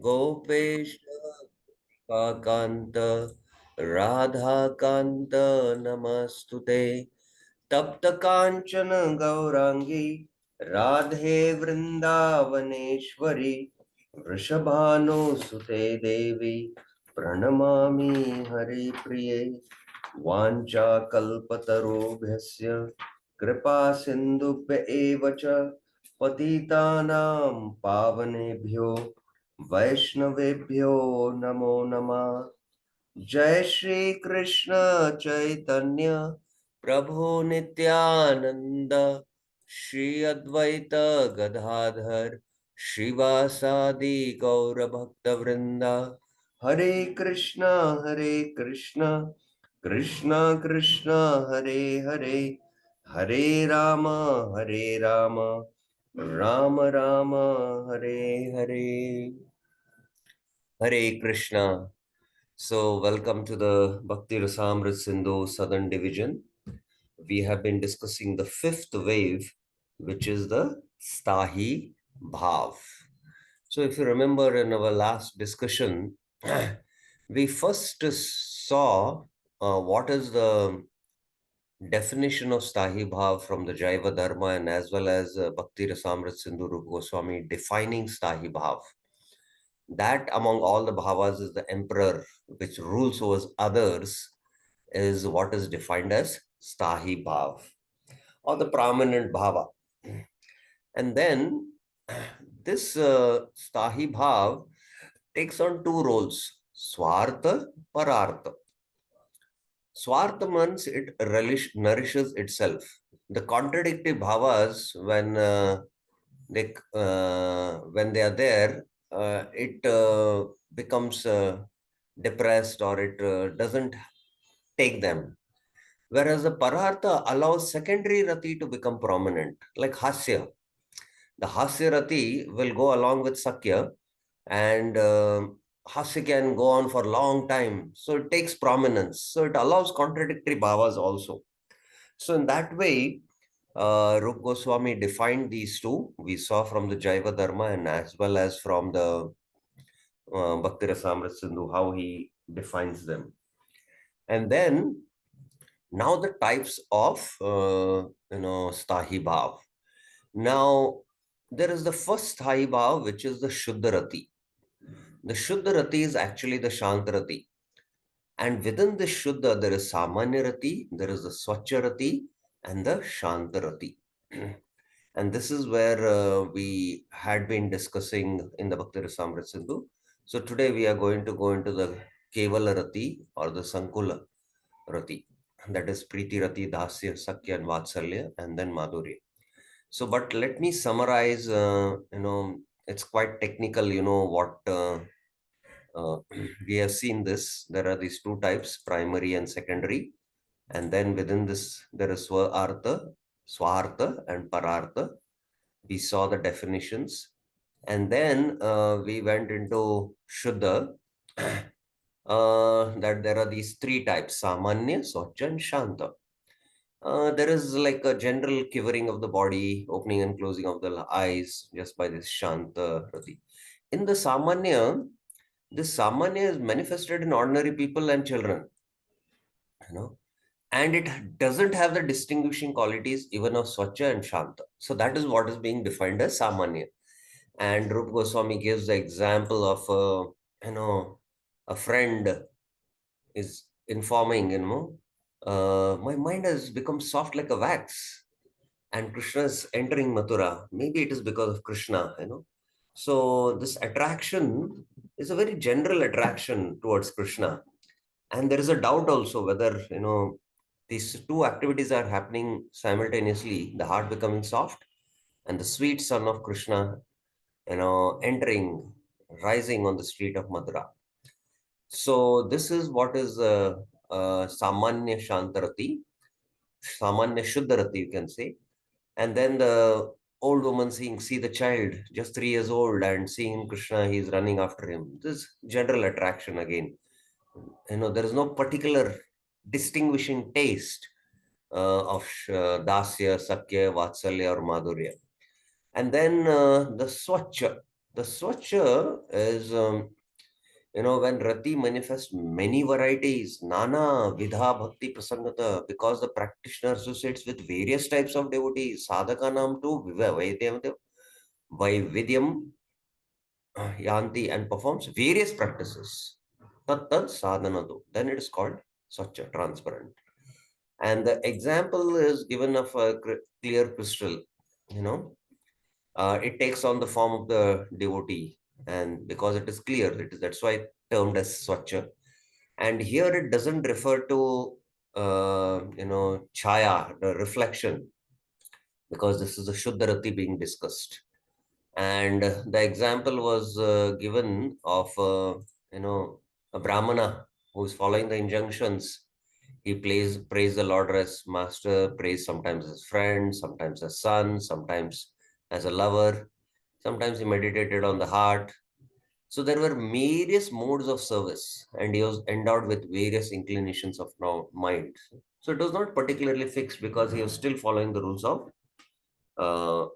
Gopesh Kanta Radha Kanta Namastute Tapta Kanchana Gaurangi Radhe Vrindavaneshwari Vrishabhanu Sute Devi Pranamami Hari Priye Vancha Kalpatarubhyasya Kripa Sindhubhya Evacha Patitanam Pavanebhyo Vaishnavebhyo Namo Namah Jai Shri Krishna Chaitanya Prabhu Nityananda Shri Advaita Gadadhar Shivasadi Gaura Bhakta Vrinda Hare Krishna Krishna Krishna Hare Hare Hare Rama Rama Rama Hare Hare Hare Krishna. So, welcome to the Bhakti Rasamrita Sindhu Southern Division. We have been discussing the fifth wave, which is the Sthayi Bhav. So, if you remember in our last discussion, we first saw what is the definition of Sthayi Bhav from the Jaiva Dharma and as well as Bhakti Rasamrita Sindhu Rupa Goswami defining Sthayi Bhav. That among all the bhavas is the emperor, which rules over others, is what is defined as Sthayi Bhav or the prominent bhava. And then this Sthayi Bhav takes on two roles, Swartha, Parartha. Swartha means it nourishes itself. The contradictory bhavas, when they are there, it becomes depressed or it doesn't take them. Whereas the Parartha allows secondary rati to become prominent, like Hasya. The Hasya rati will go along with Sakya, and Hasya can go on for a long time. So it takes prominence. So it allows contradictory bhavas also. So in that way, Rup Goswami defined these two. We saw from the Jaiva Dharma and as well as from the Bhakti Rasamrita Sindhu, how he defines them. And then now the types of Sthayi Bhav. Now there is the first Sthayi Bhav, which is the Shuddha Rati. The Shuddha Rati is actually the Shanta Rati. And within the Shuddha, there is Samanya Rati, there is the Swachha Rati, and the Shanta Rati. And this is where we had been discussing in the Bhakti Rasamrita Sindhu. So today we are going to go into the Kevala Rati or the Sankula Rati. That is Priti Rati, Dasya, Sakya, and Vatsalya, and then Madhurya. So, but let me summarize, it's quite technical, what we have seen this. There are these two types, primary and secondary. And then within this, there is Swartha, Swartha, and Parartha. We saw the definitions. And then we went into Shuddha, that there are these three types, Samanya, Swachha, and Shanta. There is like a general quivering of the body, opening and closing of the eyes just by this Shanta Rati. In the Samanya, this Samanya is manifested in ordinary people and children, and it doesn't have the distinguishing qualities even of Swachha and Shanta. So that is what is being defined as Samanya. And Rupa Goswami gives the example of, a friend is informing, my mind has become soft like a wax and Krishna is entering Mathura. Maybe it is because of Krishna, So this attraction is a very general attraction towards Krishna. And there is a doubt also whether, these two activities are happening simultaneously, the heart becoming soft and the sweet son of Krishna, entering, rising on the street of Mathura. So this is what is Samanya Shantarati, Samanya Shuddharati, you can say. And then the old woman see the child, just 3 years old, and seeing Krishna, he's running after him. This general attraction again. There is no particular distinguishing taste of Dasya, Sakya, Vatsalya, or Madhurya. And then the Swachha. The Swachha is, when Rati manifests many varieties, Nana Vidha Bhakti Prasannata, because the practitioner associates with various types of devotees, Sadhakanam to Vaividyam Yanti, and performs various practices. Tat Tad Sadhanadu. Then it is called Swachha, transparent. And the example is given of a clear crystal, you know, it takes on the form of the devotee, and because it is clear, that's why termed as Swachha. And here it doesn't refer to chaya, the reflection, because this is a Shuddharati being discussed. And the example was given of a Brahmana who is following the injunctions. He praise the Lord as master, praise sometimes as friend, sometimes as son, sometimes as a lover. Sometimes he meditated on the heart. So there were various modes of service, and he was endowed with various inclinations of mind. So it was not particularly fixed because he was still following the rules of uh,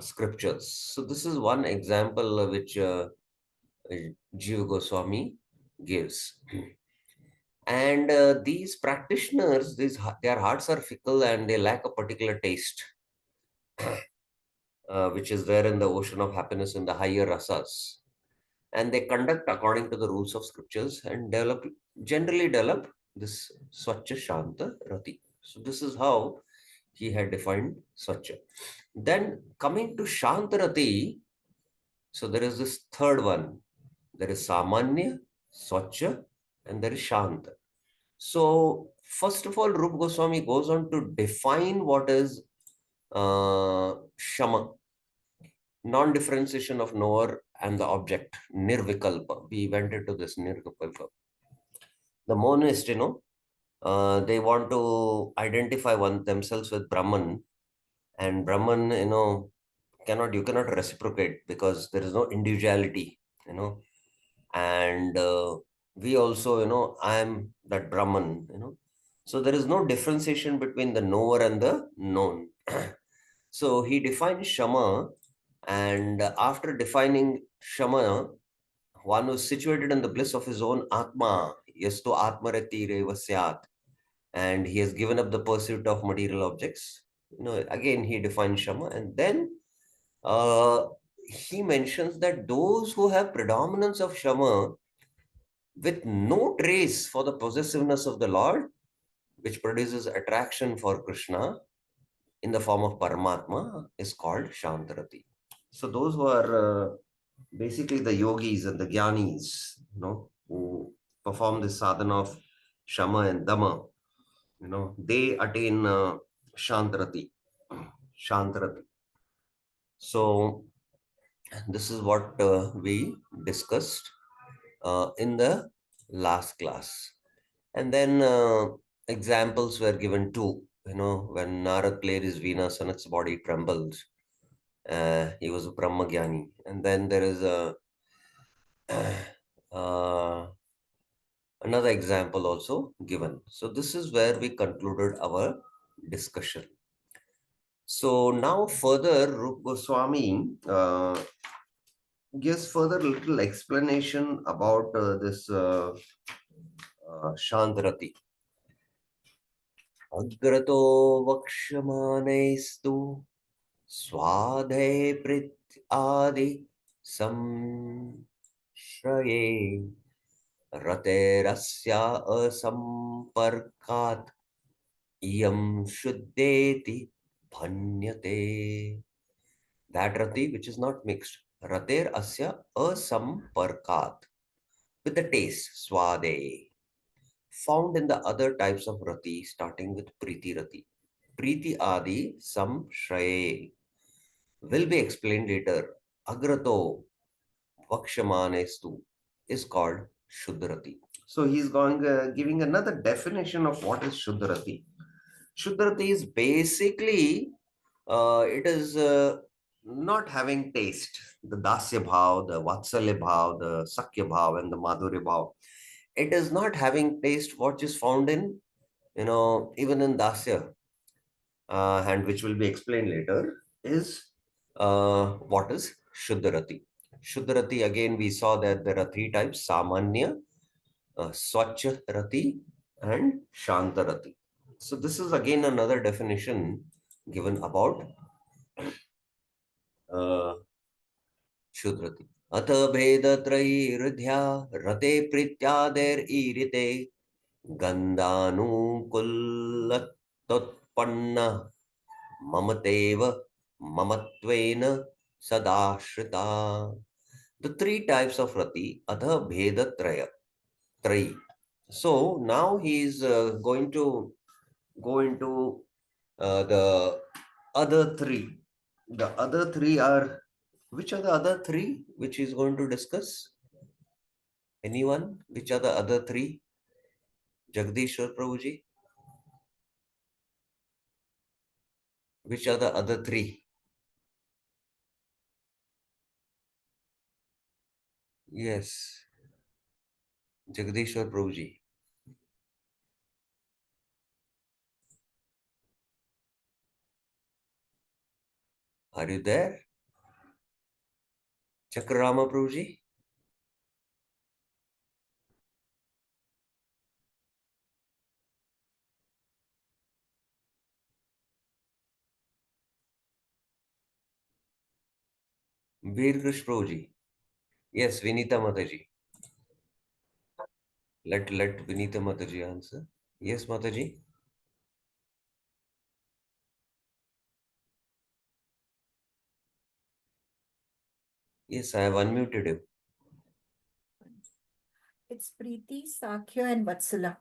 scriptures. So this is one example which Jiva Goswami gives. And these practitioners, their hearts are fickle and they lack a particular taste, which is there in the ocean of happiness in the higher rasas. And they conduct according to the rules of scriptures and generally develop this Swachha Shanta Rati. So this is how he had defined Swachha. Then coming to Shanta Rati, so there is this third one. There is Samanya, Swachha, and there is Shanta. So first of all, Rupa Goswami goes on to define what is Shama, non-differentiation of knower and the object, nirvikalpa. We went into this nirvikalpa. The monist, they want to identify themselves with Brahman, and Brahman, you cannot reciprocate because there is no individuality, and we also, I am that Brahman, So there is no differentiation between the knower and the known. So he defines Shama, and after defining Shama, one who is situated in the bliss of his own Atma, yastu Atmarati Revasyat, and he has given up the pursuit of material objects. Again, he defines Shama, and then uh, he mentions that those who have predominance of Shama with no trace for the possessiveness of the Lord, which produces attraction for Krishna in the form of Paramatma, is called Shantarati. So those who are basically the yogis and the jnanis, who perform the sadhana of Shama and Dama, they attain Shantarati. Shantarati. So this is what we discussed in the last class. And then examples were given too. When Narad played his Veena, Sanat's body trembled. He was a Brahmagyani. And then there is uh, another example also given. So this is where we concluded our discussion. So now further, Rup Goswami gives further little explanation about this Shantarati. Agrato vakshamanestu swadhe prit adi samshraye raterasya asamparkat iyam shuddeti bhanyate. That rati which is not mixed. Rater asya asamparkat, with the taste, swade, found in the other types of rati, starting with Priti Rati. Priti Adi Samshraye will be explained later. Agrato Vakshamanestu is called Shuddharati. So he's going giving another definition of what is Shuddharati. Shuddharati is basically it is not having taste. The Dasya Bhav, the Vatsalya Bhav, the Sakya Bhav, and the Madhurya Bhav. It is not having taste what is found in, even in Dasya, and which will be explained later, is what is Shuddharati. Shuddharati, again, we saw that there are three types: Samanya, Swacharati, and Shantarati. So this is again another definition given about uh, Shuddharati. Atha Bheda Trayi Ridhya Rate Prityader Irite Gandanukulatotpanna Mamateva Mamatvena Sadashrita. The three types of rati, Adha Bheda Traya, Trayi. So now he is going to go into the other three. The other three are, which are the other three which he is going to discuss? Anyone? Which are the other three? Jagdishwar Prabhuji? Which are the other three? Yes, Jagdishwar Prabhuji. Are you there? Chakrama Prabhuji? Veer Krish Prabhuji? Yes, Vinita Mataji. Let Vinita Mataji answer. Yes, Mataji. Yes, I have unmuted you. It's Preeti, Sakhya, and Vatsala.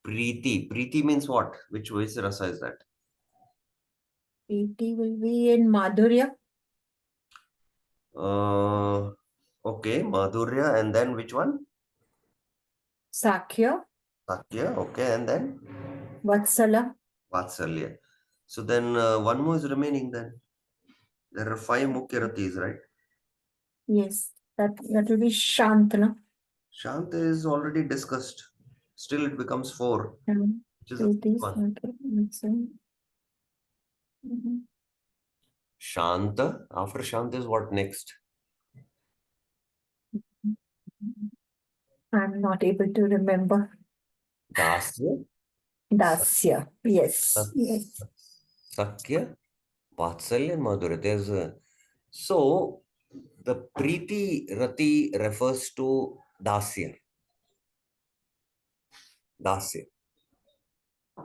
Preeti. Preeti means what? Which rasa is that? Preeti will be in Madhurya, Okay, Madhurya, and then which one? Sakhya, Sakya, okay, and then Vatsala. Vatsalya. So then one more is remaining then. There are five Mukhya right? Yes, that will be Shantana. Shanta is already discussed. Still it becomes four, And which is the Preeti, fifth one. Sakhya, Vatsala. Mhm. Shanta. After Shanta is what next? I'm not able to remember. Dasya. Dasya. Yes, yes. Sakya, Vatsalya, and Madhurya. There's a, so the Preeti Rati refers to Dasya. Dasya.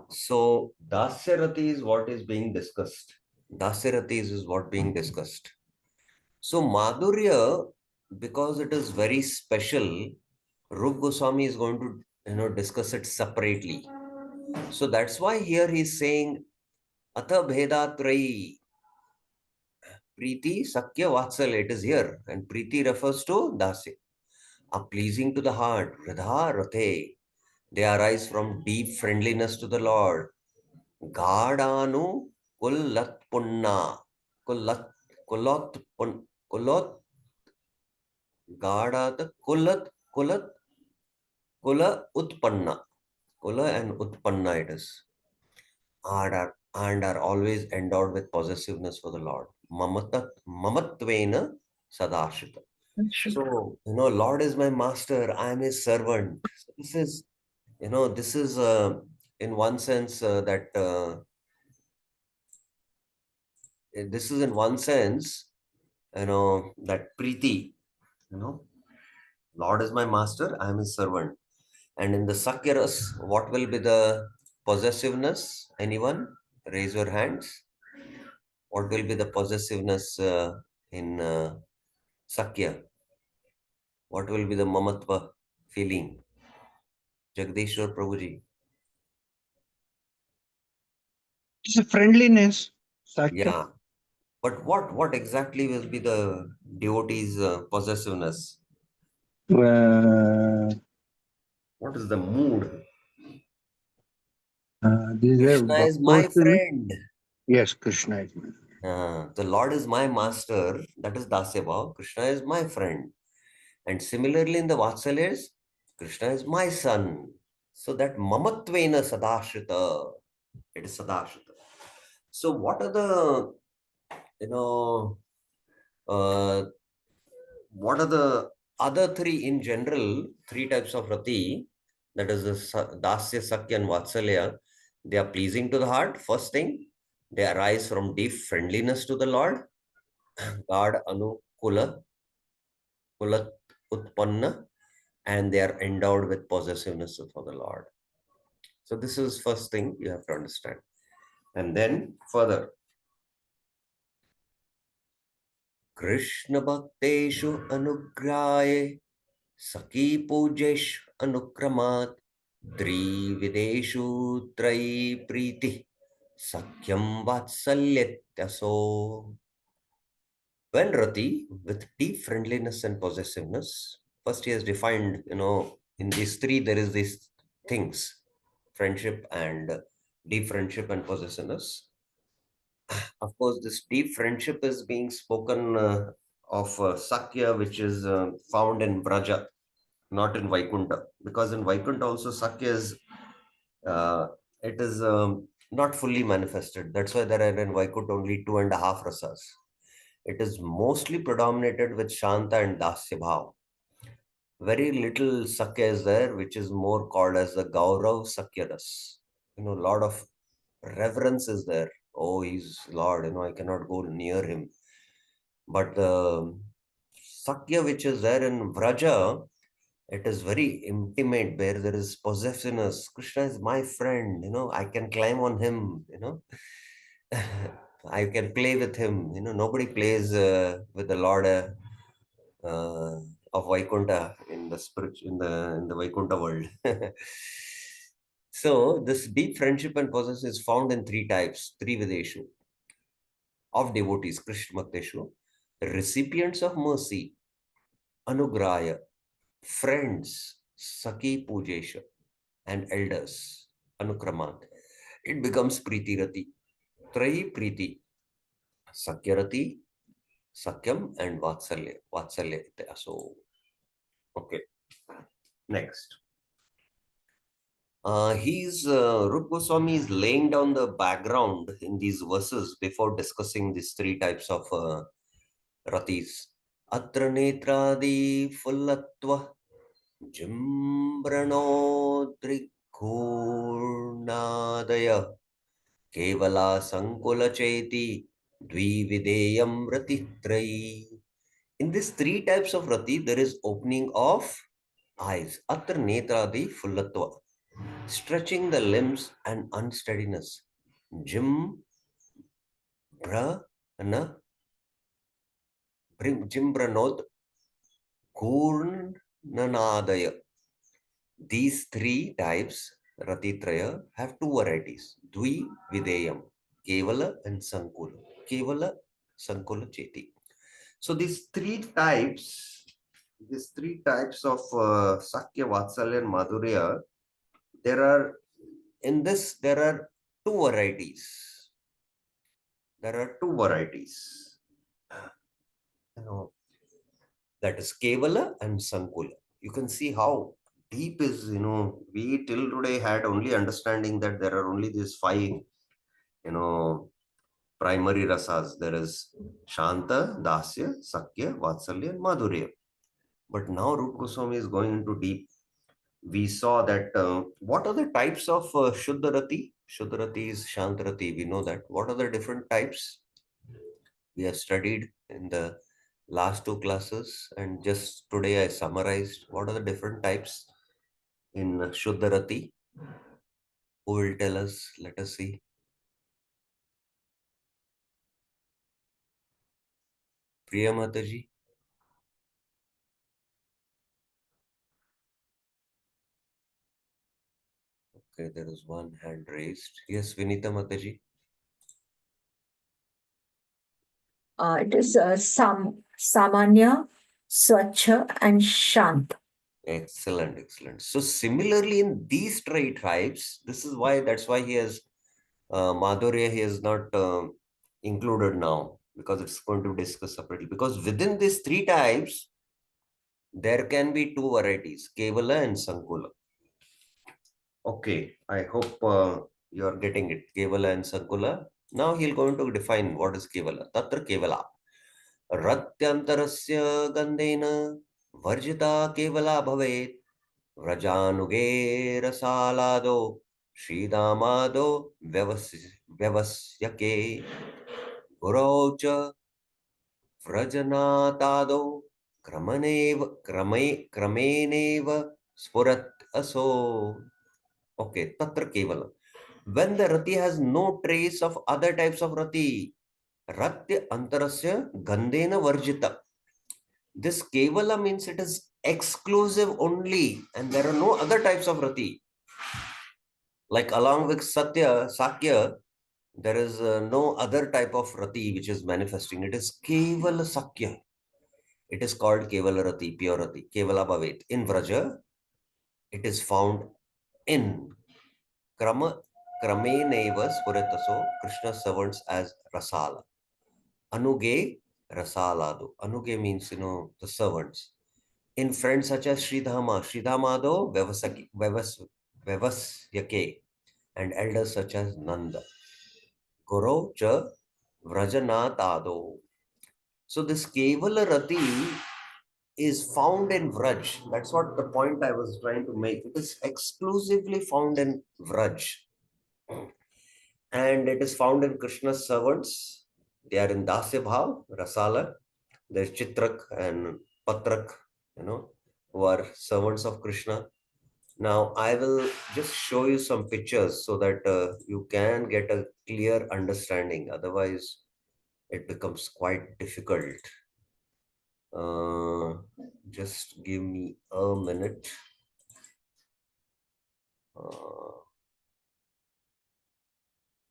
So Dasya Rati is what is being discussed. Dasya Rati is what being discussed. So Madhurya, because it is very special, Rup Goswami is going to discuss it separately. So that's why here he's saying Atha Bheda Trayi. Preeti, Sakya, Vatsalya, it is here. And Preeti refers to Dasya. Are pleasing to the heart, Radha Rathe. They arise from deep friendliness to the Lord. Gadanu Kullat Punna. Kullat Kulot Pun Kulot Gadat Kulat Kulat Kula Utpanna. Kula and Utpanna it is. And are always endowed with possessiveness for the Lord. Mamatvena Sadashita. So, Lord is my master, I am his servant. So this is in one sense this is in one sense, that Preeti, you know, Lord is my master, I am his servant. And in the Sakyaras, what will be the possessiveness? Anyone? Raise your hands. What will be the possessiveness in Sakya? What will be the Mamatva feeling? Jagdishwar Prabhuji. It's a friendliness, Sakya. Yeah. But what exactly will be the devotee's possessiveness? Uh, What is the mood? these are Krishna is my person. friend. Yes, Krishna is. The Lord is my master. That is Dasya Bhav. Krishna is my friend. And similarly in the Vatsalyas, Krishna is my son. So that Mamatvena Sadashrita. It is Sadashrita. So what are the, you know, What are the other three in general? Three types of rati, that is the dasya, sakya, and vatsalya. They are pleasing to the heart. First thing, they arise from deep friendliness to the Lord. God anukula, kulat utpanna, and they are endowed with possessiveness for the Lord. So this is first thing you have to understand. And then further, Krishna bhakteshu anugraye Saki pujesh anukramat Trivideshu Trayi Priti Sakyam Vatsalyatyaso. When Rati, with deep friendliness and possessiveness, first he has defined, in these three there is these things, friendship and deep friendship and possessiveness. Of course, this deep friendship is being spoken of Sakya, which is found in Braja, not in Vaikunta, because in Vaikunta also Sakya is it is not fully manifested. That's why there are in Vaikunta only 2.5 rasas. It is mostly predominated with Shanta and Dasya Bhav. Very little Sakya is there, which is more called as the Gaurav Sakyaras. A lot of reverence is there. Oh, he's Lord, I cannot go near him. But the Sakya which is there in Vraja, it is very intimate, where there is possessiveness. Krishna is my friend, I can climb on him, I can play with him. Nobody plays with the Lord uh, of Vaikunta in the spirit in the Vaikunta world. So this deep friendship and possession is found in three types, three Videshu of devotees, Krishna Bhakteshu, recipients of mercy, Anugraya, friends, Saki Pujesha, and elders, Anukramat. It becomes Priti Rati, Trayi Priti, Sakyarati, Sakyam, and Vatsalya. Vatsalya. So, okay. Next. Rupa Goswami is laying down the background in these verses before discussing these three types of ratis. Atra netradi fullatva Jimbranotrikurnadaya Kevala Sankulacheti Dvivideyam Ratitrayi. In these three types of rati, there is opening of eyes. Atra netradi fullatva, stretching the limbs and unsteadiness. Jimbranod Kurnanadaya. These three types, Ratitraya, have two varieties, Dvi Videyam, Kevala and Sankula. Kevala, Sankula, Cheti. So these three types of Sakya, Vatsalya and Madhurya, there are two varieties. There are two varieties. That is Kevala and Sankula. You can see how deep is, we till today had only understanding that there are only these five, primary rasas. There is Shanta, Dasya, Sakya, Vatsalya, and Madhurya. But now Rupa Goswami is going into deep. We saw that what are the types of Shuddharati? Shuddharati is Shantarati. We know that. What are the different types? We have studied in the last two classes, and just today I summarized what are the different types in Shuddharati. Who will tell us? Let us see. Priya Mataji. Okay, there is one hand raised. Yes, Vinita Mataji. It is Samanya, Swachha, and Shant. Excellent, excellent. So similarly in these three tribes, that's why he has Madhurya, he has not included now, because it's going to discuss separately. Because within these three types, there can be two varieties, Kevala and Sankula. Okay, I hope you are getting it. Kevala and Sankula. Now he'll going to define what is Kevala. Tatra Kevala. Ratyantarasya gandena varjita kevala bhavet vrajanuge rasalado Sridamado Vyavasyake Gurocha Vrajanatado Krameneva Spurat Aso. Okay, Tatra Kevala. When the rati has no trace of other types of rati, Ratya Antarasya Gandena Varjita. This Kevala means it is exclusive only, and there are no other types of rati. Like along with Satya, Sakya, there is no other type of rati which is manifesting. It is Kevala Sakya. It is called Kevala Rati, pure rati, Kevala Bhavet. In Vraja, it is found in Krameneva Spuritaso, Krishna's servants as Rasala. Anuge Rasaladu. Anuge means, the servants. In friends such as Sridhamado Vyavasyake, and elders such as Nanda. Guru cha Vrajanatado. So this Kevala Rati is found in Vraj. That's what the point I was trying to make. It is exclusively found in Vraj. And it is found in Krishna's servants. They are in Dasya Bhav, Rasala. There's Chitrak and Patrak, who are servants of Krishna. Now, I will just show you some pictures so that you can get a clear understanding. Otherwise, it becomes quite difficult. Just give me a minute.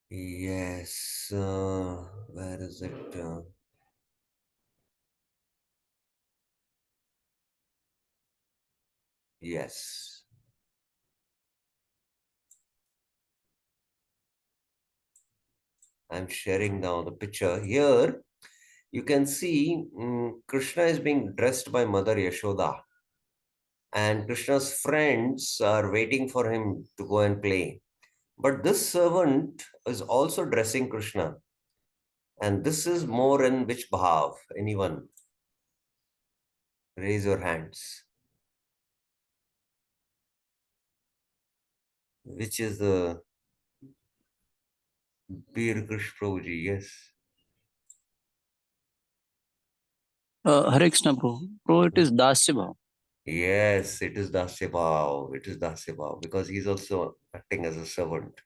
Yes, where is it? Yes. I'm sharing now the picture. Here, you can see Krishna is being dressed by Mother Yashoda. And Krishna's friends are waiting for him to go and play. But this servant is also dressing Krishna. And this is more in which bhav? Anyone? Raise your hands. Which is the Bir Krish Prabhuji? Yes. Hare Krishna Prabhu. Prabhu, it is Dasya Bhav. Yes, it is Dasya Bhav. It is Dasya Bhav because he's also acting as a servant.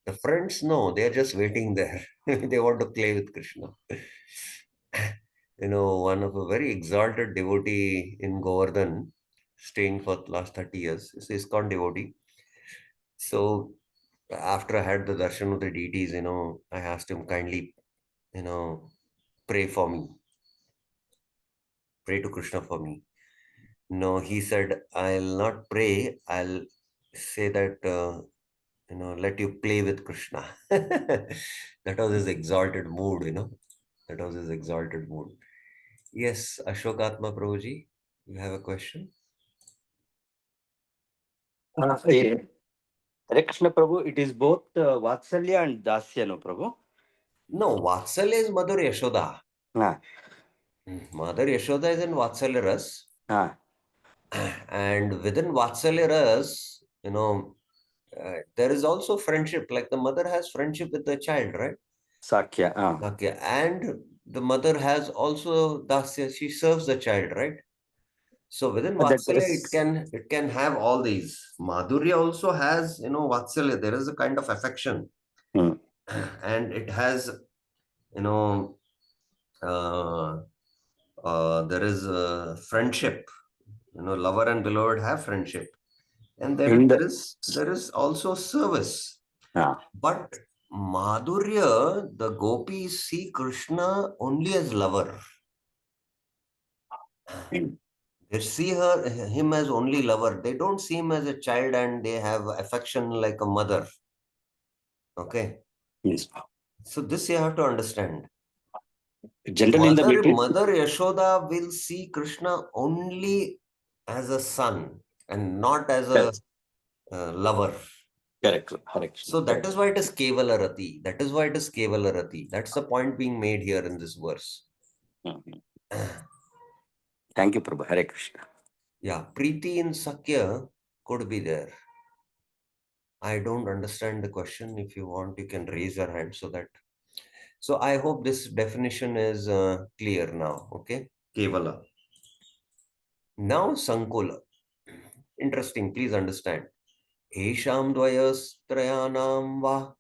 The friends, no, they're just waiting there. They want to play with Krishna. One of a very exalted devotee in Govardhan, staying for the last 30 years, is ISKCON devotee. So after I had the darshan of the deities, I asked him kindly, pray for me. Pray to Krishna for me. No, he said, I'll not pray. I'll say that, let you play with Krishna. That was his exalted mood, That was his exalted mood. Yes, Ashokatma Prabhuji, you have a question? Hare Krishna Prabhu, it is both Vatsalya and Dasya, no Prabhu? No, Vatsalya is Mother Yashoda. Mother Yashoda is in Vatsalya Ras. And within Vatsalya Ras, there is also friendship. Like the mother has friendship with the child, right? Sakya. Okay. And the mother has also Dasya. She serves the child, right? So within Vatsalya, it can have all these. Madhurya also has, Vatsalya. There is a kind of affection. And it has, there is a friendship. Lover and beloved have friendship. And then there is also service. But Madhurya, the gopis see Krishna only as lover. They see him as only lover. They don't see him as a child and they have affection like a mother. Okay. Yes. So this you have to understand. Generally, Mother Yashoda will see Krishna only as a son and not as a lover. Correct. So that is why it is Kevala Rati. That is why it is Kevala Rati. That's the point being made here in this verse. Thank you, Prabhu. Hare Krishna. Yeah, Preeti in Sakya could be there. I don't understand the question. If you want, you can raise your hand so that. So I hope this definition is clear now. Okay, Kevala. Now Sankula. Interesting. Please understand. Esham dvayastrayanam va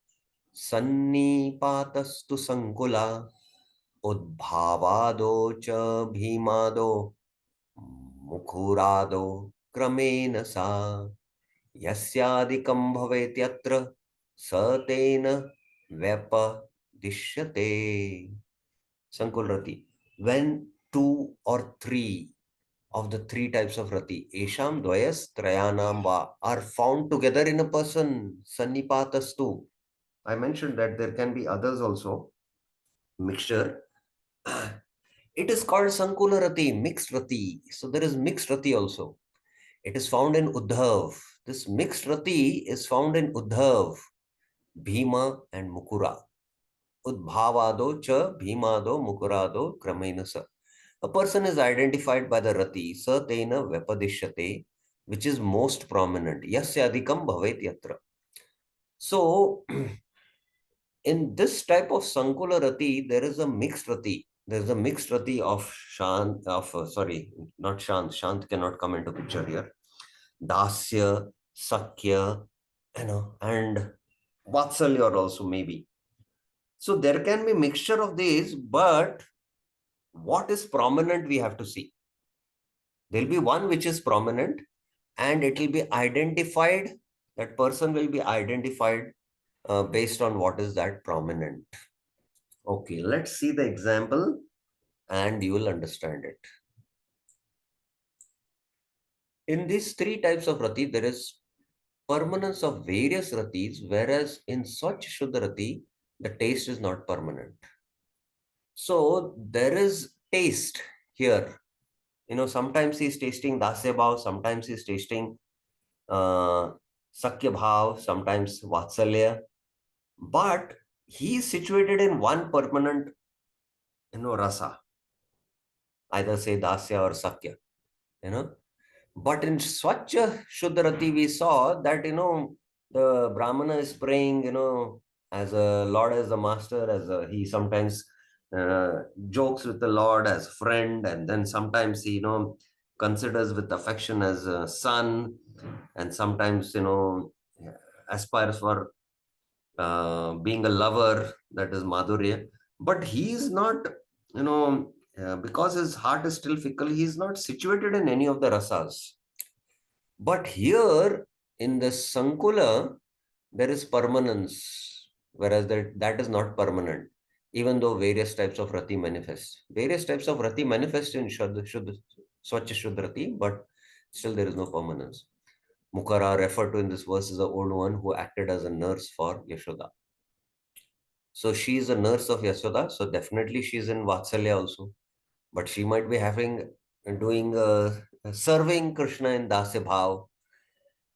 sannipatastu sankula udbhavado cha bhimado mukhurado kramena sa yasyadikam bhavetyatra satena vyapadishyate. Sankulrati. When two or three of the three types of rati, Esham, Dvayas, Trayanam, Va, are found together in a person, Sannipatastu. I mentioned that there can be others also, mixture. It is called Sankula Rati, mixed Rati. So there is mixed Rati also. It is found in Uddhav. This mixed Rati is found in Uddhav, Bhima and Mukura. Udbhavado cha bhimado mukurado kramena sa. A person is identified by the rati, sa tena vepadishyate, which is most prominent. Yasyadikam bhavet yatra. So, in this type of Sankula rati, there is a mixed rati. There is a mixed rati of Shant, not Shant. Shant cannot come into picture here. Dasya, Sakya, and Vatsalya also maybe. So there can be mixture of these, but what is prominent we have to see. There will be one which is prominent and it will be identified, that person will be identified based on what is that prominent. Okay, let's see the example and you will understand it. In these three types of rati, there is permanence of various ratis, whereas in Swachh Shuddha rati, the taste is not permanent. So there is taste here. Sometimes he's tasting Dasya Bhav, sometimes he's tasting Sakya Bhav, sometimes Vatsalya. But he is situated in one permanent, rasa. Either say Dasya or Sakya, But in Swachh Shuddharati, we saw that, the Brahmana is praying, as a Lord, as the master, he sometimes jokes with the Lord as friend, and then sometimes he, considers with affection as a son, and sometimes, aspires for being a lover, that is Madhurya. But he is not, because his heart is still fickle, he is not situated in any of the rasas. But here in the Sankula, there is permanence, whereas that is not permanent, even though various types of rati manifest. Various types of rati manifest in Swachh Shuddha rati, but still there is no permanence. Mukara, referred to in this verse, is the old one who acted as a nurse for Yashoda. So she is a nurse of Yashoda, so definitely she is in Vatsalya also. But she might be doing serving Krishna in Dasya Bhav.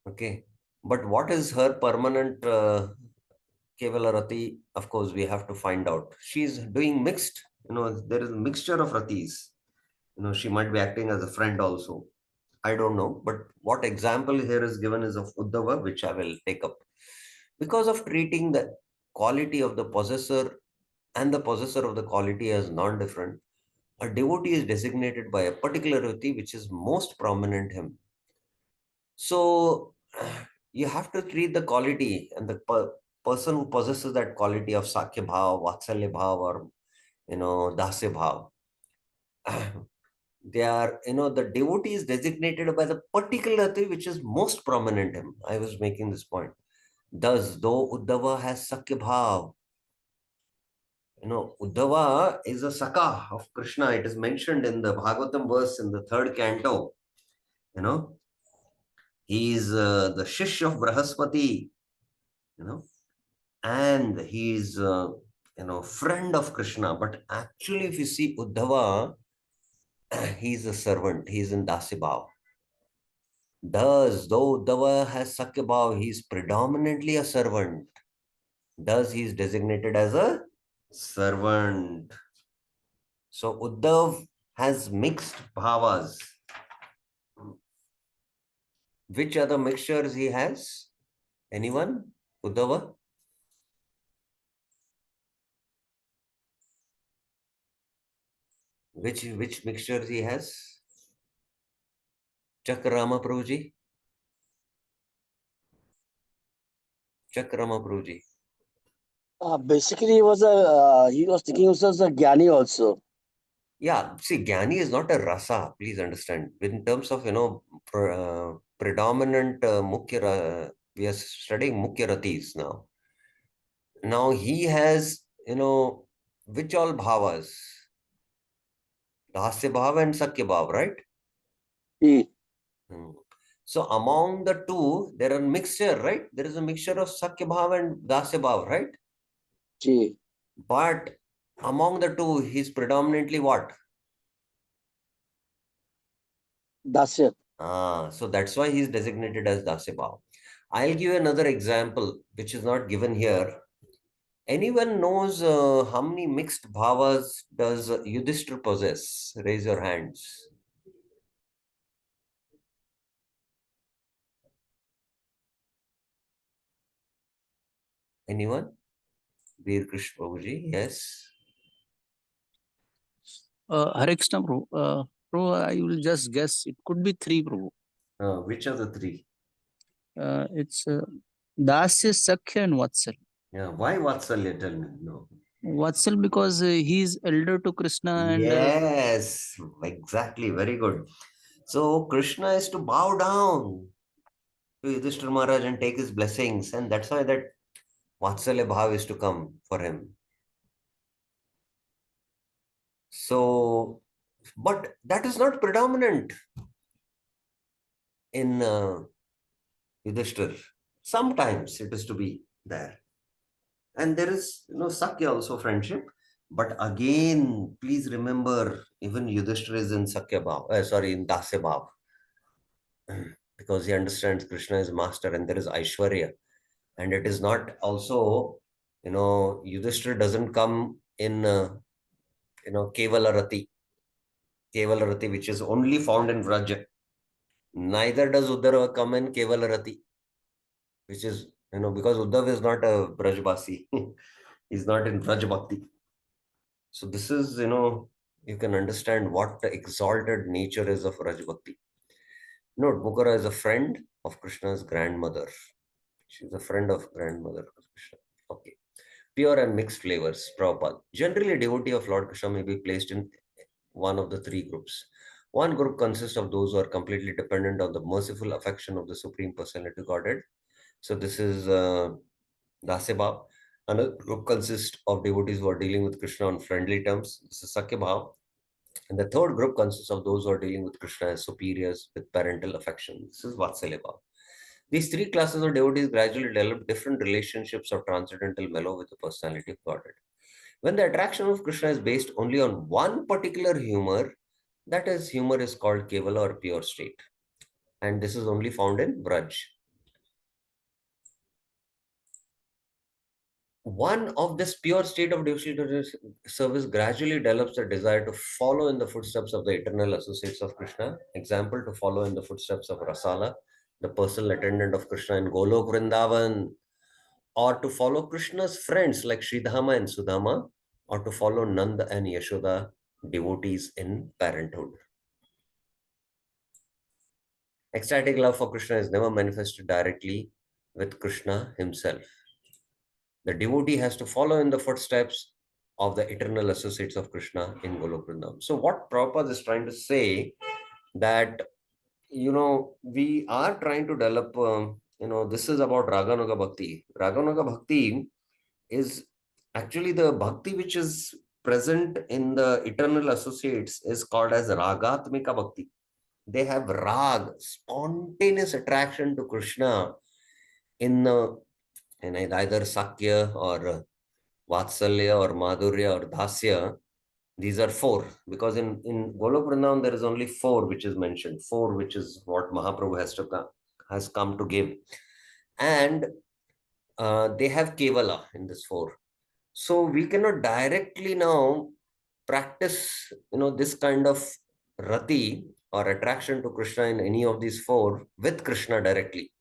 Okay. But what is her permanent Kevala Rati? Of course, we have to find out. She's doing mixed, there is a mixture of Ratis. She might be acting as a friend also. I don't know. But what example here is given is of Uddhava, which I will take up. Because of treating the quality of the possessor and the possessor of the quality as non-different, a devotee is designated by a particular rati which is most prominent him. So you have to treat the quality and the person who possesses that quality of Sakya Bhav, Vatsalya Bhav, or Dasya Bhav. They are, the devotee is designated by the particular rati which is most prominent him. I was making this point. Thus, though Uddhava has Sakya Bhav, Uddhava is a Saka of Krishna. It is mentioned in the Bhagavatam verse in the 3rd canto. He is the Shish of Brahaspati, and he is, friend of Krishna. But actually, if you see Uddhava, he is a servant. He is in Dasibhav. Thus, though Uddhava has Sakya Bhav, he is predominantly a servant. Thus, he is designated as a servant. So Uddhav has mixed bhavas. Which other mixtures he has? Anyone? Uddhava? Which mixtures he has? Chakrama Prabhuji? Chakrama Prabhuji. Basically, he was thinking himself as a Gyani also. Yeah, see, Jnani is not a rasa, please understand. In terms of, predominant we are studying Mukhya Ratis now. Now he has, which all bhavas? Dasya bhava and Sakya bhava, right? He, Hmm. So among the two, there are mixture, right? There is a mixture of Sakya bhava and Dasya bhava, right? he, But among the two, he's predominantly what? Dasya. So that's why he's designated as Dasya bhava. I'll give you another example, which is not given here. Anyone knows how many mixed bhavas does Yudhishthira possess? Raise your hands. Anyone? Veer Krish Prabhuji, yes. Hare Krishna, Prabhu. Prabhu, I will just guess. It could be 3, Prabhu. Which of the three? It's Dasya, Sakhya, and Vatsal. Yeah, why Vatsalya? Tell me. No. Vatsal because he is elder to Krishna and Yes, exactly. Very good. So Krishna is to bow down to Yudhishthira Maharaj and take his blessings, and that's why that Vatsalya Bhav is to come for him. So, but that is not predominant in Yudhishthir. Sometimes it is to be there. And there is, Sakya also friendship. But again, please remember, even Yudhishthir is in Sakya Bhav, in Dasya Bhav. Because he understands Krishna is master and there is Aishwarya. And it is not also, Yudhishthir doesn't come in, Kevala Rati, which is only found in Vraja. Neither does Uddhava come in Kevala Rati, which is, because Uddhav is not a Brajbasi. He's not in Vraj Bhakti. So this is, you can understand what the exalted nature is of Vraj Bhakti. Note, Mukara is a friend of Krishna's grandmother. She's a friend of grandmother of Krishna. Okay. Pure and mixed flavors, Prabhupada. Generally, a devotee of Lord Krishna may be placed in one of the three groups. One group consists of those who are completely dependent on the merciful affection of the Supreme Personality Godhead. So this is Dasya Bhav. Another group consists of devotees who are dealing with Krishna on friendly terms. This is Sakya Bhav. And the third group consists of those who are dealing with Krishna as superiors with parental affection. This is Vatsalya Bhav. These three classes of devotees gradually develop different relationships of transcendental mellow with the personality of Godhead. When the attraction of Krishna is based only on one particular humor, that is, humor is called Kevala or pure state. And this is only found in Braj. One of this pure state of devotional service gradually develops a desire to follow in the footsteps of the eternal associates of Krishna. Example, to follow in the footsteps of Rasala, the personal attendant of Krishna in Golok Vrindavan, or to follow Krishna's friends like Sridhama and Sudama, or to follow Nanda and Yashoda, devotees in parenthood. Ecstatic love for Krishna is never manifested directly with Krishna himself. The devotee has to follow in the footsteps of the eternal associates of Krishna in Golok Vrindavan. So what Prabhupada is trying to say that, we are trying to develop, this is about Raganuga Bhakti. Raganuga Bhakti is actually the Bhakti which is present in the eternal associates is called as Ragatmika Bhakti. They have rag, spontaneous attraction to Krishna in either Sakya or Vatsalya or Madhurya or Dasya. These are four, because in Golok Vrindavan there is only four which is mentioned, four which is what Mahaprabhu has come to give. And they have Kevala in this four. So we cannot directly now practice, this kind of rati or attraction to Krishna in any of these four with Krishna directly.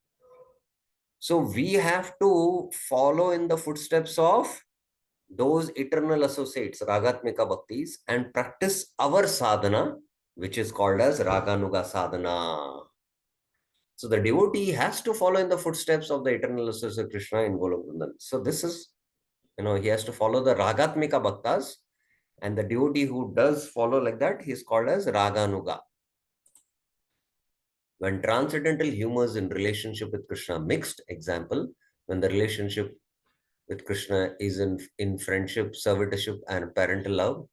So we have to follow in the footsteps of those eternal associates, Ragatmika Bhaktis, and practice our sadhana, which is called as Raganuga sadhana. So the devotee has to follow in the footsteps of the eternal associate Krishna in Golok Vrindavan. So this is, he has to follow the Ragatmika Bhaktas, and the devotee who does follow like that, he is called as Raganuga. When transcendental humors in relationship with Krishna mixed, example, when the relationship with Krishna is in friendship, servitorship, and parental love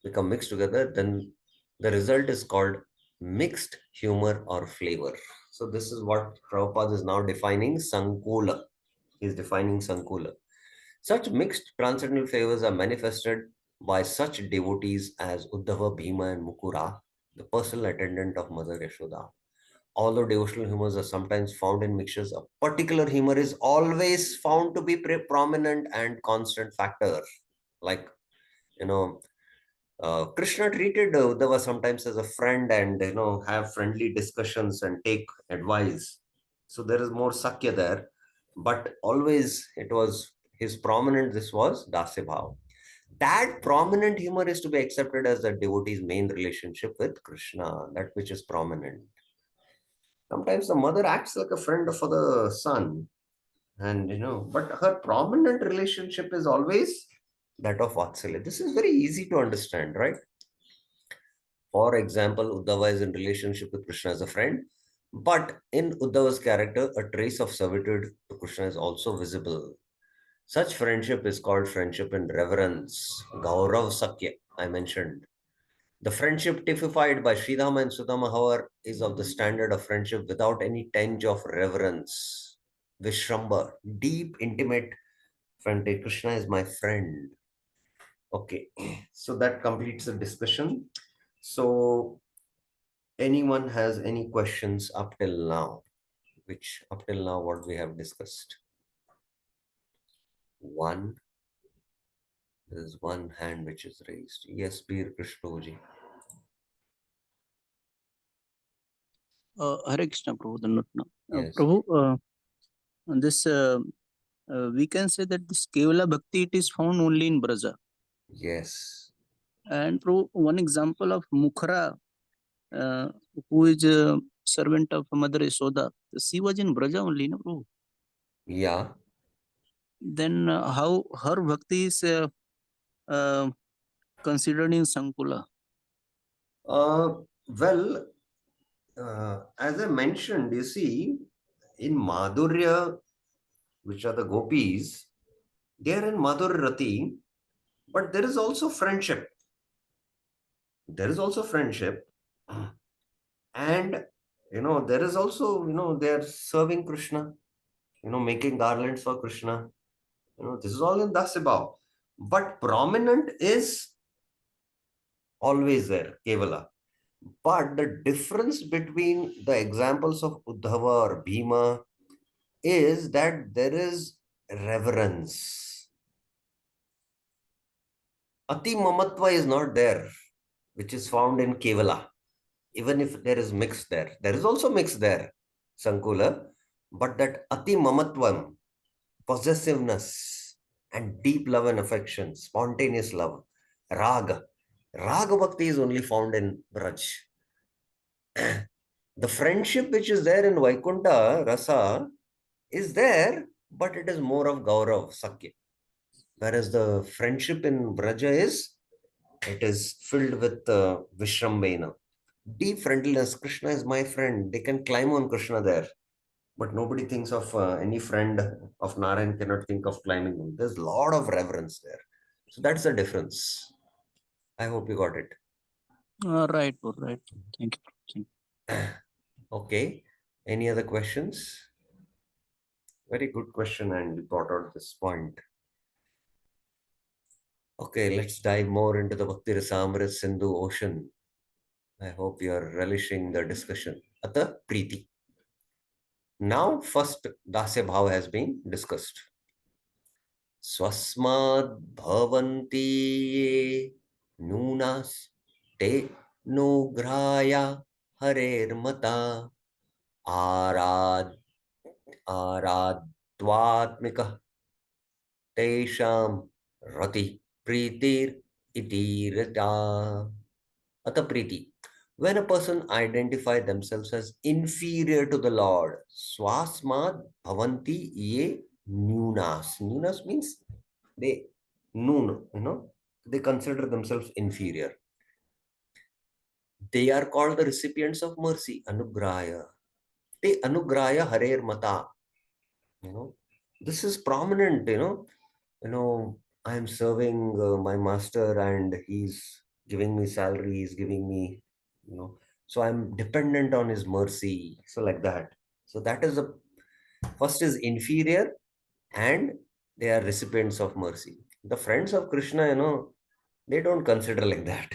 become mixed together, then the result is called mixed humor or flavor. So this is what Prabhupada is now defining Sankula. He is defining Sankula. Such mixed transcendental flavors are manifested by such devotees as Uddhava, Bhima, and Mukura, the personal attendant of Mother Yashoda. Although devotional humors are sometimes found in mixtures, a particular humor is always found to be prominent and constant factor. Like, Krishna treated Uddhava sometimes as a friend and, have friendly discussions and take advice. So there is more Sakya there. But always it was his prominent, this was Dasya Bhav. That prominent humor is to be accepted as the devotee's main relationship with Krishna, that which is prominent. Sometimes the mother acts like a friend for the son, and but her prominent relationship is always that of Vatsalya. This is very easy to understand, right? For example, Uddhava is in relationship with Krishna as a friend, but in Uddhava's character, a trace of servitude to Krishna is also visible. Such friendship is called friendship in reverence, Gaurav Sakya, I mentioned. The friendship typified by Sridhama and Sudama, however, is of the standard of friendship without any tinge of reverence. Vishramba, deep, intimate friendship. Krishna is my friend. Okay, so that completes the discussion. So, anyone has any questions up till now? Which up till now, what we have discussed? One. There is one hand which is raised. Yes, Bir Krishnoji. Hare Krishna, Prabhu. Dhanvatna. Yes. Prabhu, this we can say that this Kevala Bhakti, it is found only in Braja. Yes. And Prabhu, one example of Mukhara, who is a servant of Mother Yashoda, she was in Braja only, no, Prabhu? Yeah. Then how her Bhakti is considered in Sankula? Well, as I mentioned, you see, in Madhurya, which are the gopis, they are in Madhurya Rati, but there is also friendship. There is also friendship. And, there is also, they are serving Krishna, making garlands for Krishna. This is all in Dasibhav. But prominent is always there, Kevala. But the difference between the examples of Uddhava or Bhima is that there is reverence. Ati Mamatva is not there, which is found in Kevala. Even if there is mix there. There is also mix there, Sankula. But that Ati Mamatvam, possessiveness, and deep love and affection, spontaneous love, Raga. Raga Bhakti is only found in Braj. The friendship which is there in Vaikuntha, Rasa, is there, but it is more of Gaurav, Sakya. Whereas the friendship in Braja it is filled with Vishrambena. Deep friendliness. Krishna is my friend. They can climb on Krishna there. But nobody thinks of any friend of Narayan cannot think of climbing him. There's a lot of reverence there. So that's the difference. I hope you got it. Right, right. Thank you. Okay. Any other questions? Very good question, and you brought out this point. Okay, let's dive more into the Bhakti Rasamrita Sindhu ocean. I hope you are relishing the discussion. Ata Preeti. Now, first Dasya Bhav has been discussed. Swasmad bhavanti nunas te nugraya harer mata arad aradvatmika tesham rati pritir itirata. Ata priti. When a person identifies themselves as inferior to the Lord, swasmad bhavanti ye nunas. Nunas means they they consider themselves inferior. They are called the recipients of mercy, anugraya. They anugraya harer mata. This is prominent. I am serving my master, and he's giving me salary. He's giving me, so I'm dependent on his mercy. So like that. So that is the first is inferior, and they are recipients of mercy. The friends of Krishna, they don't consider like that.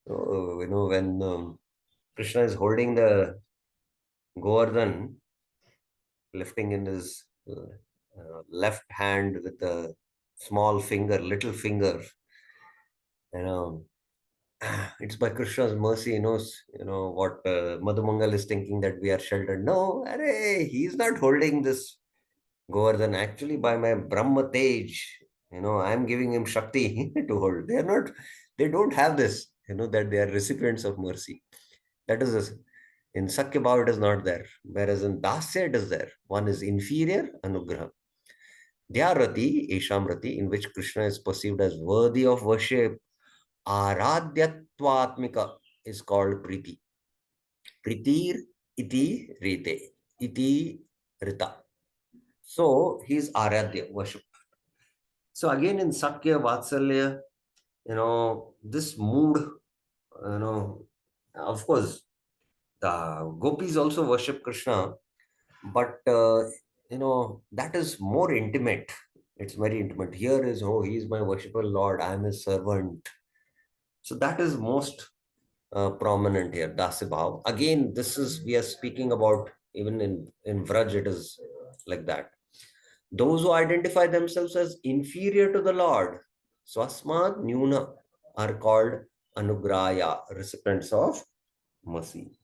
So, when Krishna is holding the Govardhan, lifting in his left hand with a small finger, little finger, you know, it's by Krishna's mercy, what Madhumangal is thinking, that we are sheltered. No, array, he's not holding this Govardhan. Actually, by my Brahma Tej, I'm giving him Shakti to hold. They don't have this, that they are recipients of mercy. That is this. In Sakya Bhav, it is not there. Whereas in Dasya, it is there. One is inferior, Anugraha. Dhyarati, Eshamrati, in which Krishna is perceived as worthy of worship. Aradhyatvatmika is called Priti. Pritir iti rite. Iti rita. So he is Aradhya, worship. So again in Sakya, Vatsalya, this mood, of course, the gopis also worship Krishna, but that is more intimate. It's very intimate. Here is, he is my worshipful Lord, I am his servant. So that is most prominent here, Dasibhav. Again, we are speaking about, even in Vraj, it is like that. Those who identify themselves as inferior to the Lord, Swasmad Nyuna, are called Anugraya, recipients of mercy.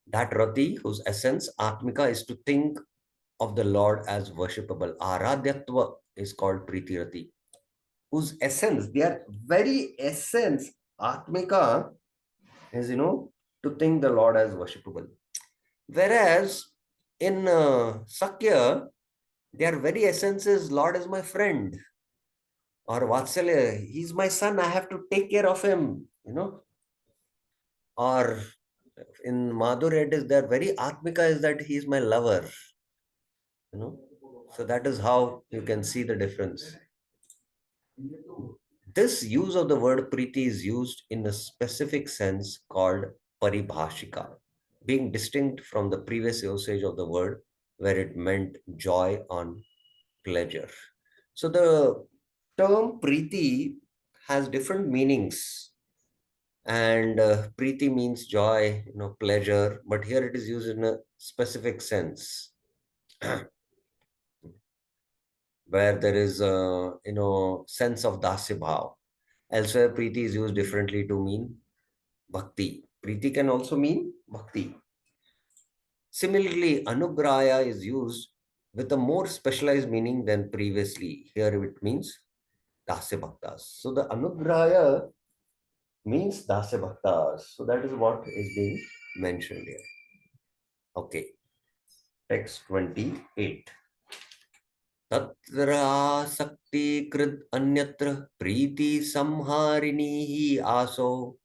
That Rati, whose essence, Atmika, is to think of the Lord as worshipable. Aradhyatva is called Priti Rati, whose essence, their very essence, Atmika, is, to think the Lord as worshipable. Whereas in Sakya, their very essence is, Lord is my friend. Or Vatsalya, he's my son, I have to take care of him, Or in Madhurya, it is their very Atmika is that he's my lover, So that is how you can see the difference. This use of the word Priti is used in a specific sense called Paribhashika, being distinct from the previous usage of the word where it meant joy on pleasure. So the term Priti has different meanings, and Priti means joy, pleasure, but here it is used in a specific sense where there is a sense of dasibhav. Elsewhere, Priti is used differently to mean Bhakti. Priti can also mean Bhakti. Similarly, Anugraya is used with a more specialized meaning than previously. Here it means Dasya Bhaktas. So the Anugraya means Dasya Bhaktas. So that is what is being mentioned here. Okay. Text 28. Tatra sakti krid anyatra priti samharini aso.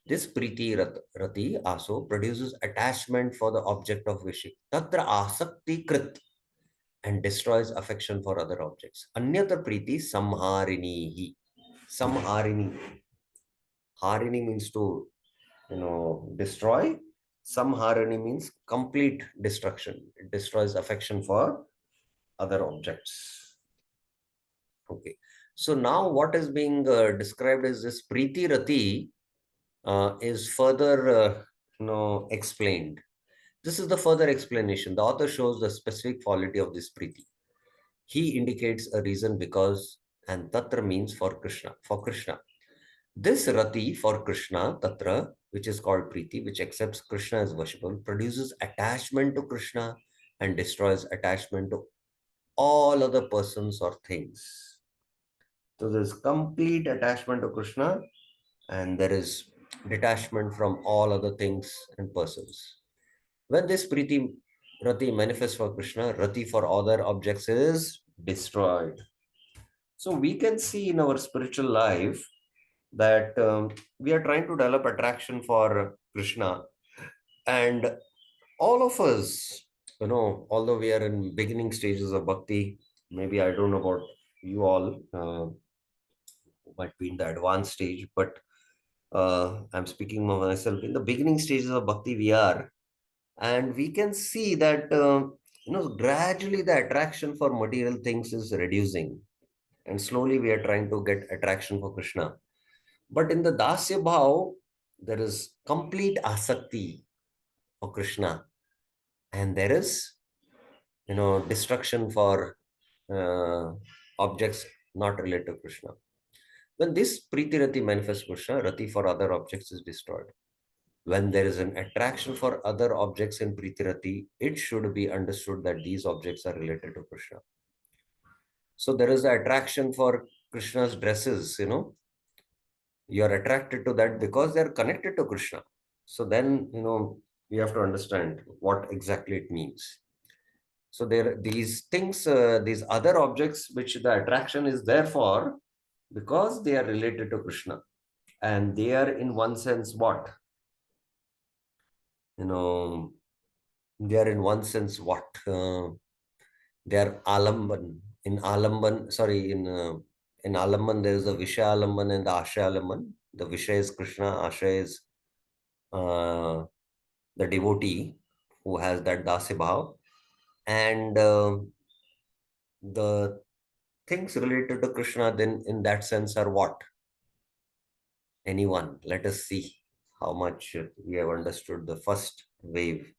This priti rati aso produces attachment for the object of wishing. Tatra asakti krit, and destroys affection for other objects. Anyatra priti samharini. Samharini. Harini means to, destroy. Samharini means complete destruction. It destroys affection for other objects. Okay. So now what is being described is this Priti Rati is further explained. This is the further explanation. The author shows the specific quality of this Priti. He indicates a reason because, and Tatra means for Krishna. This rati for Krishna, tatra, which is called priti, which accepts Krishna as worshipable, produces attachment to Krishna and destroys attachment to all other persons or things. So there's complete attachment to Krishna and there is detachment from all other things and persons. When this priti rati manifests for Krishna, rati for other objects is destroyed. So we can see in our spiritual life that we are trying to develop attraction for Krishna, and all of us, although we are in beginning stages of bhakti, maybe I don't know about you all, might be in the advanced stage, but I'm speaking of myself. In the beginning stages of bhakti, we are, and we can see that gradually the attraction for material things is reducing, and slowly we are trying to get attraction for Krishna. But in the dasya bhav, there is complete asakti for Krishna, and there is destruction for objects not related to Krishna. When this priti rati manifests Krishna, rati for other objects is destroyed. When there is an attraction for other objects in priti rati, it should be understood that these objects are related to Krishna. So there is an attraction for Krishna's dresses, you are attracted to that because they are connected to Krishna. So then, we have to understand what exactly it means. So there, these things, these other objects, which the attraction is there for, because they are related to Krishna, and they are in one sense what? They are in one sense what? They are alamban. In alamban, sorry, in alamban there is a Visha alamban and the Ashaya alamban. The Visha is Krishna, Ashaya is the devotee who has that dasya bhav, and the things related to Krishna then in that sense are what? Anyone? Let us see how much we have understood the first wave,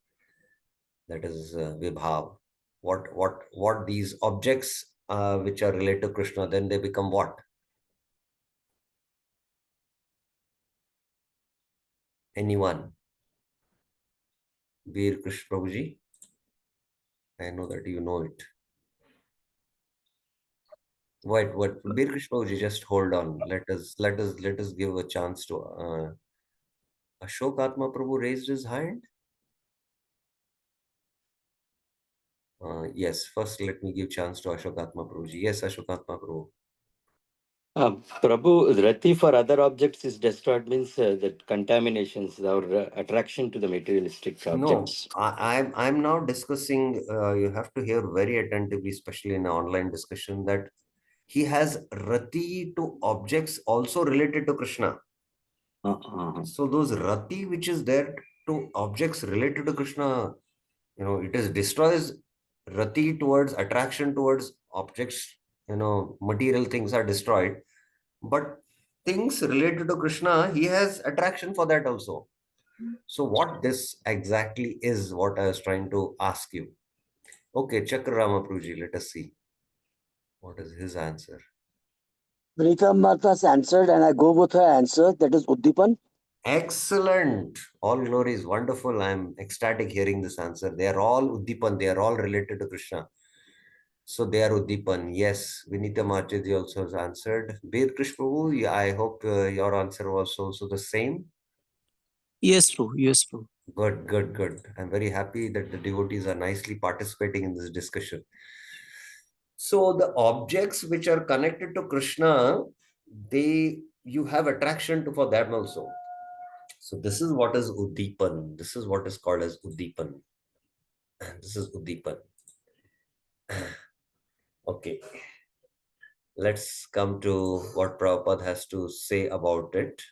that is vibhav. What these objects which are related to Krishna, then they become what? Anyone? Veer Krishna Prabhuji, I know that you know it. What Veer Krishna Prabhuji, just hold on. Let us give a chance to Ashok Atma Prabhu raised his hand. Yes, first let me give chance to Ashok Atma Prabhuji. Yes, Ashok Atma Prabhu. Prabhu, rati for other objects is destroyed means that contaminations, our attraction to the materialistic objects. No, I'm now discussing. You have to hear very attentively, especially in an online discussion, that he has rati to objects also related to Krishna. So those rati which is there to objects related to Krishna, it is destroys rati towards attraction towards objects. Material things are destroyed, but things related to Krishna, he has attraction for that also. So what this exactly is, what I was trying to ask you. Okay, Chakrama Prabhuji, let us see. What is his answer? Vinita Martha's answered, and I go with her answer. That is Uddipan. Excellent. All glories, wonderful. I'm ecstatic hearing this answer. They are all Uddipan. They are all related to Krishna. So they are Uddipan. Yes, Vinita Marchiji also has answered. Bir Krishna Prabhu, I hope your answer was also the same. Yes, Prabhu. Yes, Prabhu. Good, good, good. I'm very happy that the devotees are nicely participating in this discussion. So the objects which are connected to Krishna, you have attraction to for them also. So this is what is Uddipan. This is what is called as Uddipan. This is Uddipan. Okay. Let's come to what Prabhupada has to say about it.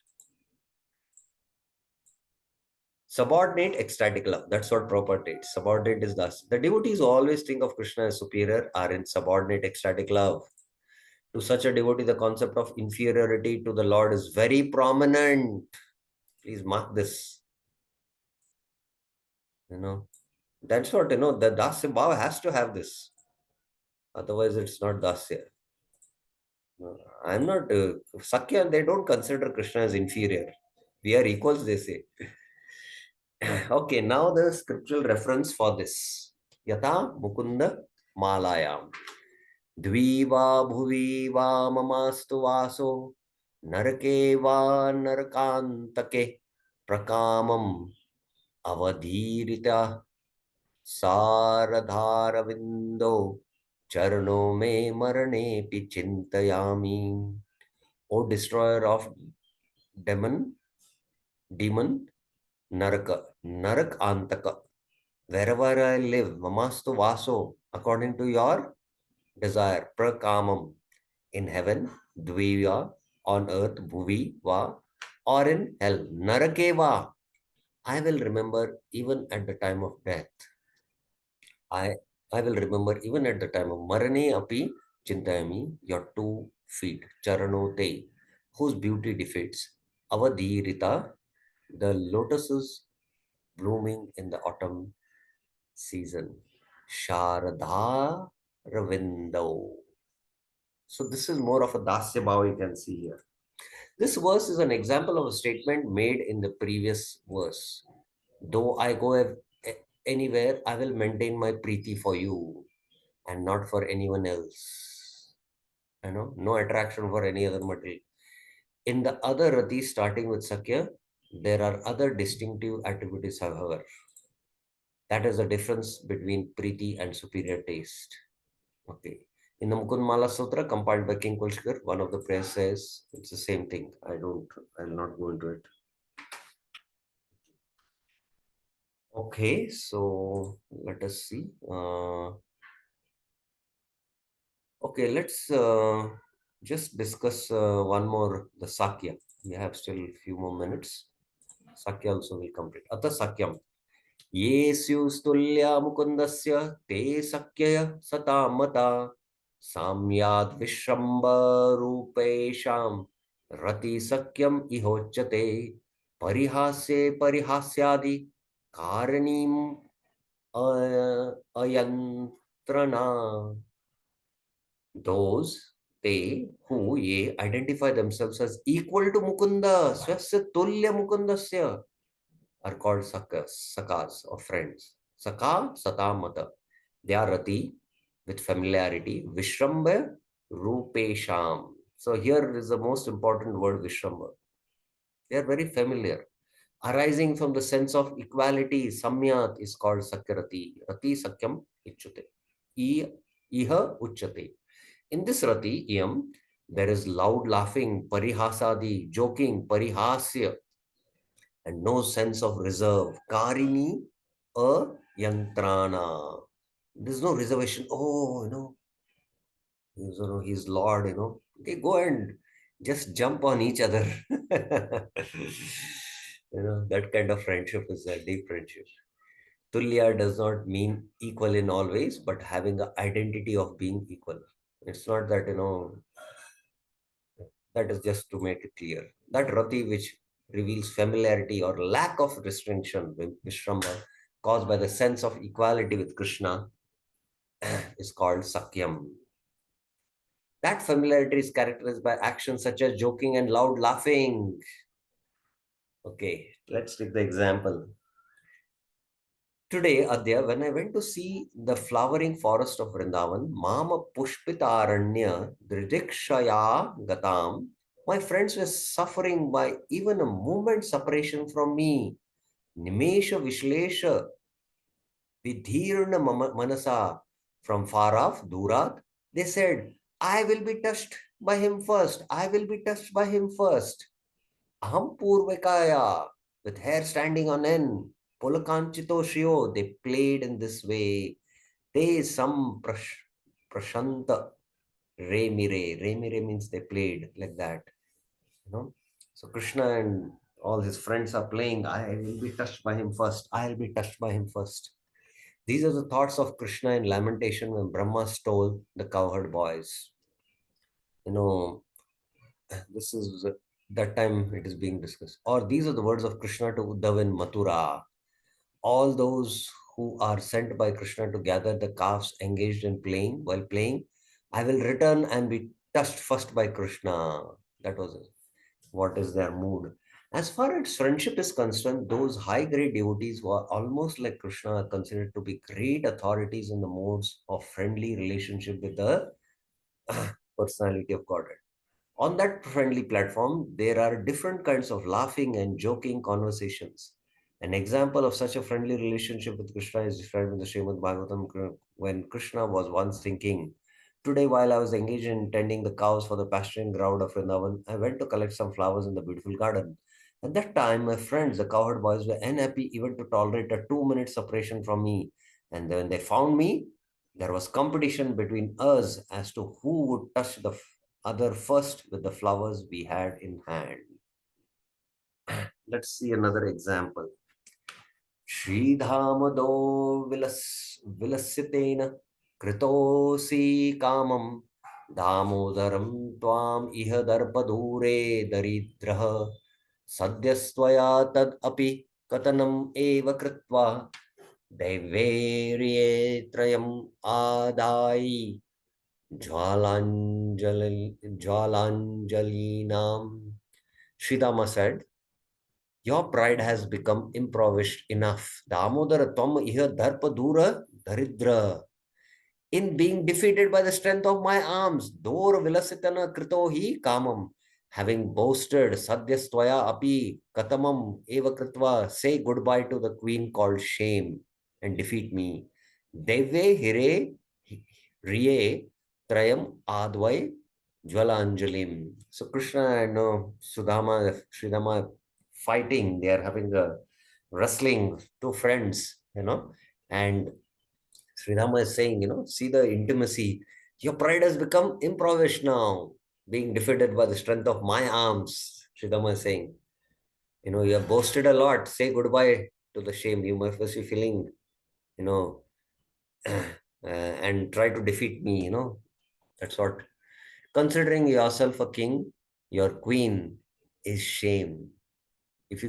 Subordinate ecstatic love. That's what Prabhupada did. Subordinate is thus. The devotees always think of Krishna as superior, are in subordinate ecstatic love. To such a devotee, the concept of inferiority to the Lord is very prominent. Please mark this. That's what, the Dasya Bhava has to have this. Otherwise, it's not Dasya. I'm not Sakya. They don't consider Krishna as inferior. We are equals, they say. Okay, now the scriptural reference for this. Yata Mukunda Malayam. Dviva bhuvi va mamastu vaso narake va narakantake prakamam avadhirita saradharavindo charno me marane pichintayami. O destroyer of demon, narak antaka. Wherever I live, mamastu vaso, according to your desire, prakamam, in heaven, dviya, on earth, bhuvi, va, or in hell, narakeva, I will remember even at the time of death. I will remember even at the time of marane api chintayami, your 2 feet, charanote, whose beauty defeats avadhirita, the lotuses blooming in the autumn season. Sharadha Ravindo. So this is more of a Dasya Bhava you can see here. This verse is an example of a statement made in the previous verse. Though I go anywhere, I will maintain my preeti for you and not for anyone else. No attraction for any other material. In the other rati, starting with Sakya, there are other distinctive attributes, however. That is the difference between preeti and superior taste. Okay. In the Mukundmala Sutra, compiled by King Kulshkar, one of the prayers says it's the same thing. I'll not go into it. Okay, so let us see. Okay, let's just discuss one more, the Sakya. We have still a few more minutes. Sakya also will complete. Ata Sakyam. Ye stulya mukundasya te sakyaya satamata samyad vishramba rupesham rati sakyam ihochate parihasye parihasyadi karanim ayantrana. Those, they, who, ye, identify themselves as equal to Mukunda, swasya tulya mukundasya, are called sakas or friends. Saka, satamata. They are rati with familiarity. Vishramba, rupesham. So here is the most important word, vishramba. They are very familiar. Arising from the sense of equality, samyat is called sakyarati. Rati sakyam ichyate. Iha uchyate. In this rati, iyam, there is loud laughing, parihasadi, joking, parihasya, and no sense of reserve. Karini a yantrana. There's no reservation. Oh, he's Lord, They go and just jump on each other. That kind of friendship is a deep friendship. Tulya does not mean equal in all ways, but having the identity of being equal. It's not that, that is just to make it clear. That rati which reveals familiarity or lack of restriction with Vishramba caused by the sense of equality with Krishna is called Sakyam. That familiarity is characterized by actions such as joking and loud laughing. Okay, let's take the example. Today, Adya, when I went to see the flowering forest of Vrindavan, Mama Pushpitaranya Dridikshaya Gatam, my friends were suffering by even a moment separation from me. Nimesha Vishlesha Vidhirna Manasa, from far off, Durat, they said, I will be touched by him first. I will be touched by him first. Aham Purvakaya, with hair standing on end. Pulakanchito Shio, they played in this way. They some prashanta remire. Remire means they played like that. So Krishna and all his friends are playing. I will be touched by him first. I'll be touched by him first. These are the thoughts of Krishna in lamentation when Brahma stole the cowherd boys. This is that time it is being discussed. Or these are the words of Krishna to Uddhav in Mathura. All those who are sent by Krishna to gather the calves engaged in playing, while playing, I will return and be touched first by Krishna. That was what is their mood. As far as friendship is concerned, those high-grade devotees who are almost like Krishna are considered to be great authorities in the modes of friendly relationship with the personality of Godhead. On that friendly platform, there are different kinds of laughing and joking conversations. An example of such a friendly relationship with Krishna is described in the Srimad Bhagavatam when Krishna was once thinking, "Today, while I was engaged in tending the cows for the pasturing ground of Vrindavan, I went to collect some flowers in the beautiful garden. At that time, my friends, the cowherd boys, were unhappy even to tolerate a 2-minute separation from me. And when they found me, there was competition between us as to who would touch the other first with the flowers we had in hand." Let's see another example. Sridhamado vilasitena kritosi kamam damodaram tvam iha darpadure daridraha sadyastvaya tad api katanam eva kritva deverye trayam adai Jwalanjalinam. Sridama said, "Your pride has become impoverished enough. Damodara tvam iha darpadura daridra. In being defeated by the strength of my arms, dor vilasitana kritohi kamam. Having boasted sadyastvaya api katamam eva kritva, say goodbye to the queen called shame and defeat me. Deve hire riye trayam advai jwalanjalim." So Krishna and Sudama, Sridama fighting. They are having a wrestling, two friends, and Sridhama is saying, see the intimacy. Your pride has become impoverished now, being defeated by the strength of my arms. Sridhama is saying, you have boasted a lot. Say goodbye to the shame. You must be feeling, and try to defeat me, That's what. Considering yourself a king, your queen is shame. If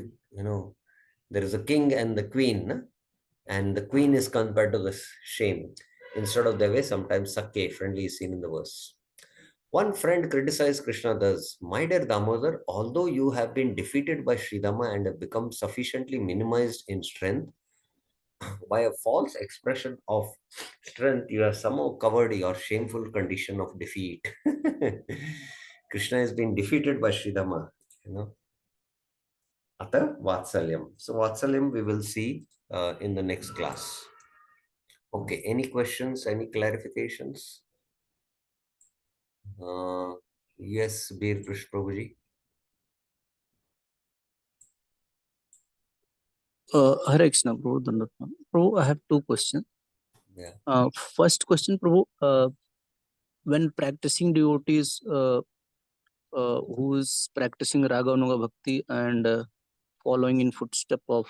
there is a king and the queen, and the queen is compared to the shame. Instead of the way, sometimes Sakke, friendly, is seen in the verse. One friend criticized Krishna thus, "My dear Damodar, although you have been defeated by Sridhama and have become sufficiently minimized in strength, by a false expression of strength, you have somehow covered your shameful condition of defeat." Krishna has been defeated by Sridhama, Ata Vatsalyam. So Vatsalyam we will see in the next class. Okay, any questions, any clarifications? Yes, Bir Krish Prabhuji. Hare Krishna, Prabhu. Dandavat. Prabhu, I have two questions. Yeah. First question, Prabhu, when practicing devotees who is practicing Raga Anuga Bhakti and following in footstep of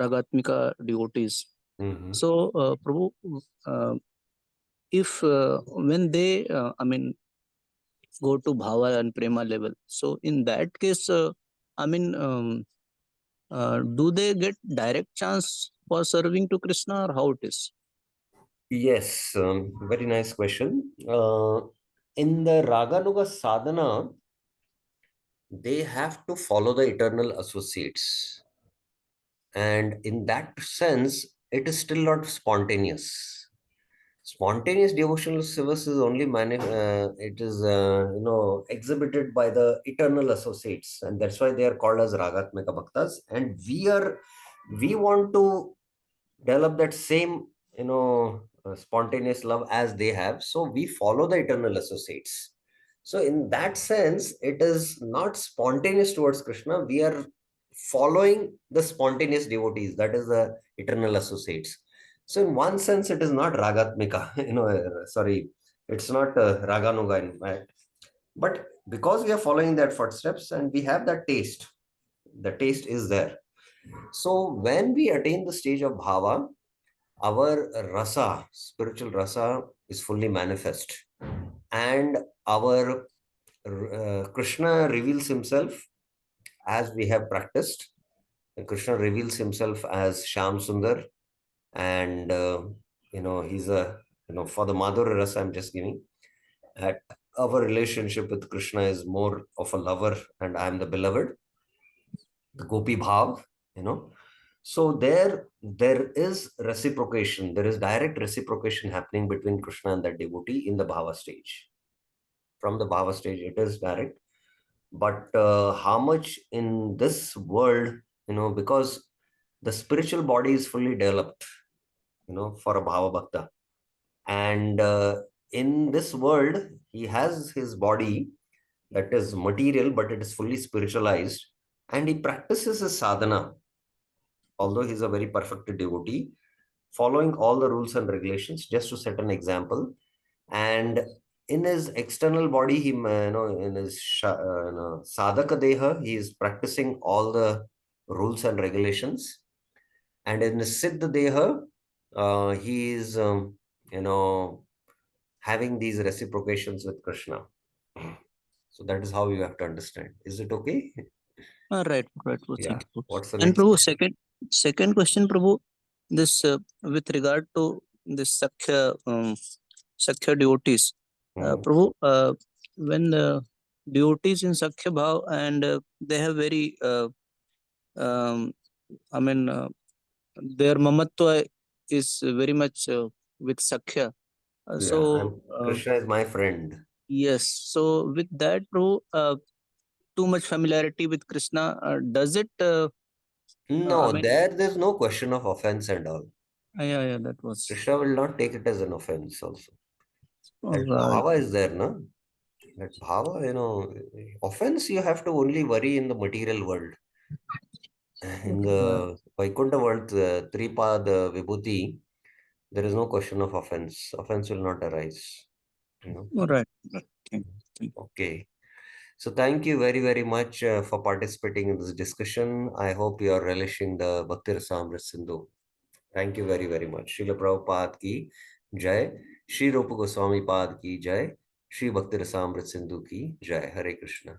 Ragatmika devotees. So, Prabhu, if when they, go to Bhava and Prema level, so in that case, do they get direct chance for serving to Krishna, or how it is? Yes, very nice question. In the Raganuga sadhana, they have to follow the eternal associates. And in that sense, it is still not spontaneous. Spontaneous devotional service is only exhibited by the eternal associates, and that's why they are called as Ragatmika Bhaktas. And we want to develop that same spontaneous love as they have, so we follow the eternal associates. So in that sense, it is not spontaneous towards Krishna. We are following the spontaneous devotees, that is the eternal associates. So in one sense, it is not Ragatmika, sorry, it's not Raganuga in fact. But because we are following that footsteps and we have that taste, the taste is there. So when we attain the stage of Bhava, our rasa, spiritual rasa, is fully manifest. And our Krishna reveals himself as we have practiced. Krishna reveals himself as Shyam Sundar, and he's a for the Madhurya rasa I'm just giving. At our relationship with Krishna is more of a lover and I am the beloved, the Gopi Bhav, So there is reciprocation. There is direct reciprocation happening between Krishna and that devotee in the Bhava stage. From the Bhava stage, it is direct. But how much in this world, because the spiritual body is fully developed, for a Bhava Bhakta. And in this world, he has his body that is material, but it is fully spiritualized. And he practices his sadhana, although he's a very perfect devotee, following all the rules and regulations, just to set an example. And in his external body, he, in his sadhaka deha, he is practicing all the rules and regulations. And in his siddha deha, he is, having these reciprocations with Krishna. So that is how you have to understand. Is it okay? Right. Prabhu. Yeah. Thank you. What's the And next Prabhu, question? second question, Prabhu. This with regard to this Sakhya devotees, Prabhu, when devotees in Sakhya Bhav and they have very, I mean, their mamatva is very much with Sakhya. So Krishna is my friend. yes. So with that, Prabhu, too much familiarity with Krishna, does it? No, I mean, there's no question of offense and all. yeah, that was Krishna will not take it as an offense also. That right. bhava is there, no? That bhava, offense you have to only worry in the material world. In the Vaikuntha world, Tripad Vibhuti, there is no question of offense. Offense will not arise. Right. Thank you. Okay. So thank you very, very much for participating in this discussion. I hope you are relishing the Bhakti Rasamrita Sindhu. Thank you very, very much. Srila Prabhupada ki jai. Shri Rupa Goswami Pad ki jai. Shri Bhakti Rasamrita Sindhu ki jai. Hare Krishna.